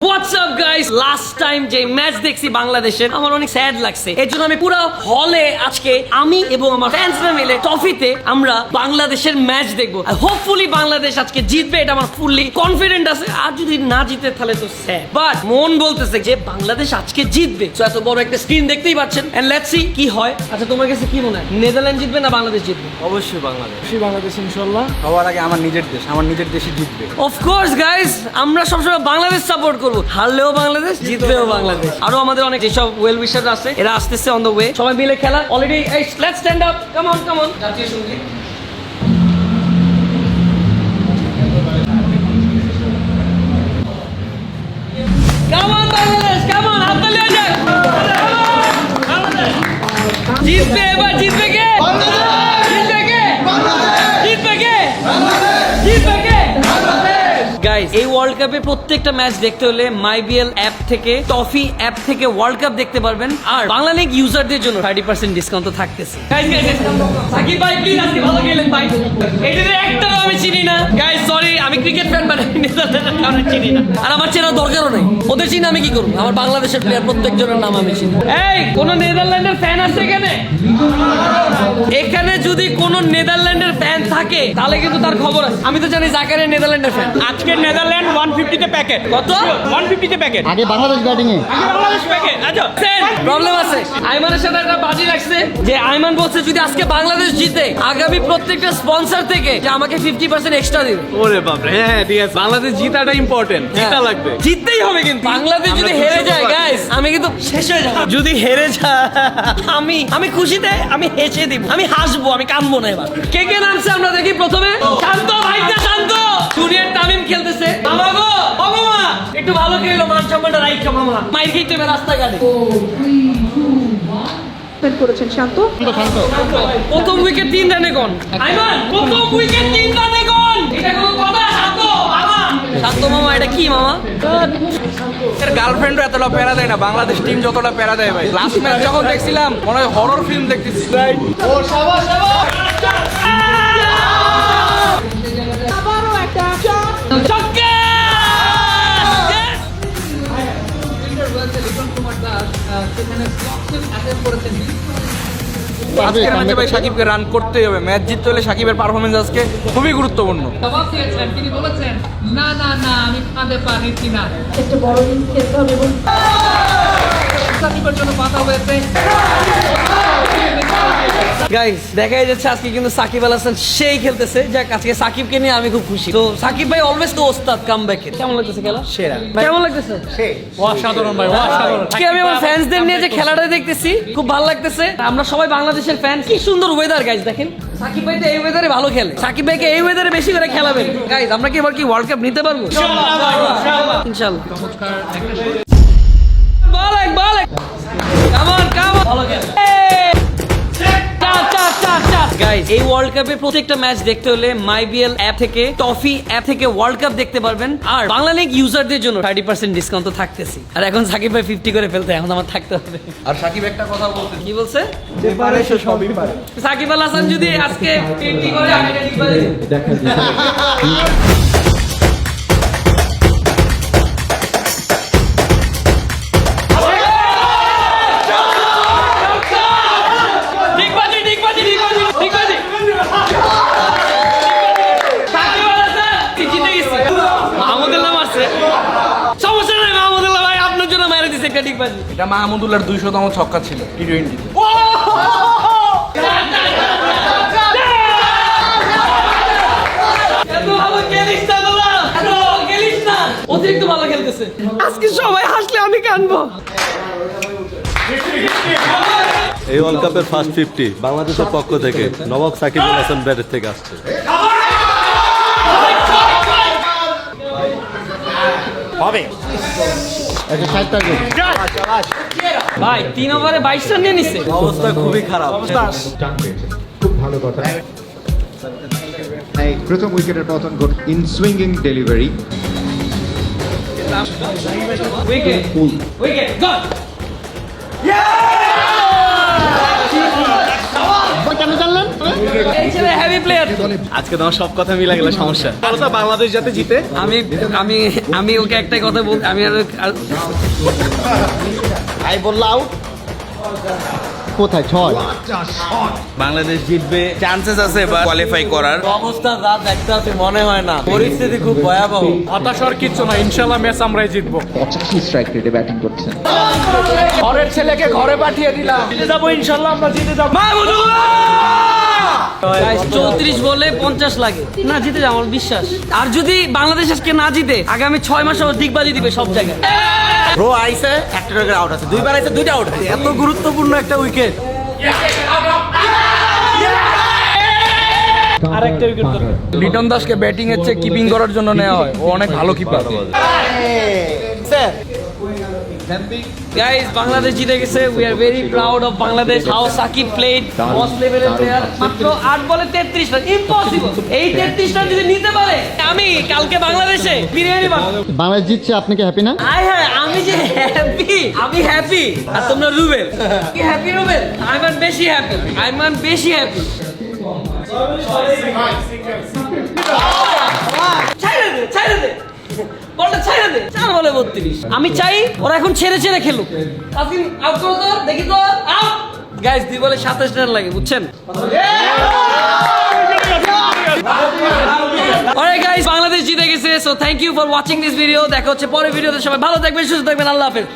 What's up guys? Last time যে match দেখছি বাংলাদেশের আমার অনেক স্যাড লাগছে। এর জন্য আমি পুরো হলে আজকে আমি এবং আমার ফ্যান্সরা মিলে ট্রফিতে আমরা বাংলাদেশের ম্যাচ দেখবো। হোপফুলি বাংলাদেশ আজকে জিতবে, এটা আমার ফুললি কনফিডেন্ট আছে। আর যদি না জিতে তাহলে তো স্যাড, বাট মন বলতেছে যে বাংলাদেশ আজকে জিতবে। সো এত বড় একটা স্ক্রিন দেখতেই পাচ্ছেন, এন্ড লেটস সি কি হয়। আচ্ছা তোমার কাছে কি মনে হয়, নেদারল্যান্ড জিতবে না বাংলাদেশ জিতবে? অবশ্যই বাংলাদেশ ইনশাআল্লাহ। সবার আগে আমার নিজের দেশই জিতবে। অফকোর্স গাইস, আমরা সবসময় বাংলাদেশ সাপোর্ট করবো, হারলেও বাংলাদেশ, জিতবেও বাংলাদেশ। আরো আমাদের অনেক যেসব ওয়েল উইশার আছে, এরা আসতেছে অন দ্য ওয়ে। সবাই মিলে খেলা already. Let's stand up, come on জাতীয় সঙ্গীত। Come on Bangladesh, come on, হাত তালি হয়ে যাক। জিতবে এবার, জিতবে কে? জিতবে কে? জিতবে কে? জিতবে কে? গাইস, এই ওয়ার্ল্ড কাপে প্রত্যেকটা ম্যাচ দেখতে হলে মাইবিএল অ্যাপ থেকে, টফি অ্যাপ থেকে ওয়ার্ল্ড কাপ দেখতে পারবেন। আর বাংলা লিগ ইউজারদের জন্য 30% ডিসকাউন্ট তো থাকতেছে। সাকিব ভাই প্লিজ, আজকে ভালো খেলেন ভাই। এটাতে একটাও আমি চিনি না গাইস, সরি, আমি ক্রিকেট ফ্যান মানে নেদারল্যান্ডের কারণে চিনি না। আর আমার চেনার দরকারও নেই, ওদের চিনি আমি কি করব? আমার বাংলাদেশের প্লেয়ার প্রত্যেকজনের নাম আমি চিনি। এই কোন নেদারল্যান্ডের ফ্যান আছে এখানে? এখানে যদি কোন নেদারল্যান্ডের ফ্যান থাকে তাহলে কিন্তু তার খবর আছে। আমি তো জানি জাকারিয়া নেদারল্যান্ডের ফ্যান। আজকে নেদারল্যান্ড 150 তে প্যাকেট। কত? 150 তে প্যাকেট। আগে বাংলাদেশ ব্যাটিং এ আগে বাংলাদেশ প্যাকেট। আচ্ছা প্রবলেম আছে। আইমানের সাথে একটা বাজি রাখছে যে আইমান বলছে যদি আজকে বাংলাদেশ জিতে আগামী প্রত্যেকটা স্পন্সর থেকে যে আমাকে 50% এক্সট্রা দিবে। ওরে বাপ রে, হ্যাঁ ঠিক আছে, বাংলাদেশ জিতাটা ইম্পর্টেন্ট, জিতা লাগবে, জিততেই হবে কিন্তু। বাংলাদেশ যদি হেরে যায় গাইস, আমি কিন্তু শেষ হয়ে যাব। যদি হেরে যায় আমি খুশিতে আমি হেসে দিব, আমি হাসবো, আমি কাঁদবো না। এবার কে কে নামছে আমরা দেখি। প্রথমে শান্ত ভাইটা, শান্ত। জুনিয়র তামিম খেলতেছে। মামা গো, ও মামা একটু ভালো খেলো, মান সম্মানটা রাইখা মামা। মাইর খেতে হবে রাস্তাঘাটে। করেছেন শান্ত। প্রথম উইকেট 3 রানে গন। আইমান প্রথম উইকেট 3 রানে গন। এটা কোনো কথা? শান্ত মামা, শান্ত মামা, এটা কি মামা? এর গার্লফ্রেন্ডও এতটা প্যারা দেয় না, বাংলাদেশ টিম যতটা প্যারা দেয় ভাই। লাস্ট ম্যাচ যখন দেখছিলাম মনে হয় হরর ফিল্ম দেখতেছি। আবারও একটা আজকের ম্যাচে ভাই সাকিবকে রান করতেই হবে। ম্যাচ জিততে হলে সাকিবের পারফরমেন্স আজকে খুবই গুরুত্বপূর্ণ। তিনি বলেছেন না না না আমি কাঁদে পারিছি না, একটা বড় ইনিংস খেলতে হবে এবং সাকিবের জন্য বাধা হয়েছে। গাইস, দেখাই যাচ্ছে আজকে কিন্তু সাকিব আল হাসান সেই খেলতেছে। যাক, আজকে সাকিবকে নিয়ে আমি খুব খুশি। তো সাকিব ভাই অলওয়েজ তো ওস্তাদ কামব্যাকের। কেমন লাগতেছে খেলা? সেরা, কেমন লাগতেছে? অসাধারণ ভাই, অসাধারণ। আজকে আমি আমার ফ্যান্সদের নিয়ে যে খেলাটা দেখতেছি খুব ভালো লাগতেছে। আমরা সবাই বাংলাদেশের ফ্যান। কি সুন্দর ওয়েদার গাইস, দেখেন। সাকিব ভাই তো এই ওয়েদারে ভালো খেলে। সাকিব ভাইকে এই ওয়েদারে বেশি করে খেলাবেন গাইস। আমরা কি এবার কি ওয়ার্ল্ড কাপ নিতে পারবো? ইনশাআল্লাহ। বল কামন ভালো খেলে। গাইস, এই ওয়ার্ল্ড কাপে প্রত্যেকটা ম্যাচ দেখতে হলে মাইবিএল অ্যাপ থেকে, টফি অ্যাপ থেকে ওয়ার্ল্ড কাপ দেখতে পারবেন। আর বাংলা লিগ ইউজারদের জন্য 30% ডিসকাউন্ট তো থাকতেছে। আর এখন সাকিব ভাই 50 করে ফেলতে, এখন আমার থাকতে হবে। আর সাকিব একটা কথা বলতে, কি বলছে? যে পারে সে সবই পারে। সাকিব আল হাসান যদি আজকে 50 করে, আমি এটা ঠিক করে এটা মাহমুদুল্লাহর 200তম ছক্কা ছিল টি-20। অতিরিক্ত ভালো খেলতেছে আজকে। সবাই হাসলে আমি কানবো। এই ওয়ার্ল্ড কাপের ফার্স্ট 50 বাংলাদেশের পক্ষ থেকে নবাব সাকিব আল হাসান ব্যাটের থেকে আসছে। হবে ভাই 3 ওভারে 22 রান নিয়ে নিচ্ছে। অবস্থা খুবই খারাপ। খুব ভালো কথা। এই প্রথম উইকেটের পতন ঘট ইন সুইঙ্গিং ডেলিভারি। উইকেট গন। কেন জানলেন? এই ছেলে হেভি প্লেয়ার। আজকে তোমার সব কথা মিলে গেলে সমস্যা। বাংলাদেশ যাতে জিতে। আমি আমি আমি ওকে একটাই কথা বল, আমি আই বললা আউট কোথায় 6 বাংলাদেশ জিতবে, চান্সেস আছে বা কোয়ালিফাই করার। অবস্থা যা দেখতে আছে মনে হয় না, পরিস্থিতি খুব ভয়াবহ। হতাশার কিচ্ছু না, ইনশাল্লাহ ম্যাচ আমরাই জিতবো। 85 স্ট্রাইক রেটে ব্যাটিং করছেন। ঘরের ছেলেকে ঘরে পাঠিয়ে দিলাম, জিতে যাবো ইনশাল্লাহ, আমরা জিতে যাবো। 34 বলে 50 লাগে না, জিতে যাবো আমার বিশ্বাস। আর যদি বাংলাদেশ আজকে না জিতে, আগামী 6 মাস দিগবাজি দিবে সব জায়গায়। ব্রো আইছে, একটা করে আউট আছে, দুইবার আইছে, দুইটা আউট আছে। এত গুরুত্বপূর্ণ একটা উইকেট। আরেকটা উইকেট দরকার। লিটন দাসকে ব্যাটিং এর চেয়ে কিপিং করার জন্য নেওয়া হয়, ও অনেক ভালো কিপার। Guys, Bangladesh জিতে গেছে। We are very proud of Bangladesh. How Sakib played, most level player. মাত্র 8 বলে 33 রান, impossible. এই 33 রান যদি নিতে পারে, আমি কালকে বাংলাদেশে বিরিয়ানি বানাবো। বাংলাদেশ জিতছে, আপনি কি হ্যাপি না? আয় হ্যাঁ, আমি যে হ্যাপি, আমি হ্যাপি। আর তোমরা রুবেল কি হ্যাপি? রুবেল আইমান বেশি হ্যাপি, আইমান বেশি হ্যাপি। ছাইড়ে দে, ছাইড়ে দে, বলটা ছাইড়ে দে। 4 বলে 32। আমি চাই ওরা এখন ছেড়ে ছেড়ে খেলুক। কাসিম আউট করো তো, দেখি তো আউট। গাইস 2 বলে 27 রান লাগে, বুঝছেন? Alright guys, বাংলাদেশ জিতে গেছে। So thank you for watching this video. দেখা হচ্ছে পরের ভিডিওতে। সবাই ভালো থাকবেন, সুস্থ থাকবেন। আল্লাহ হাফেজ।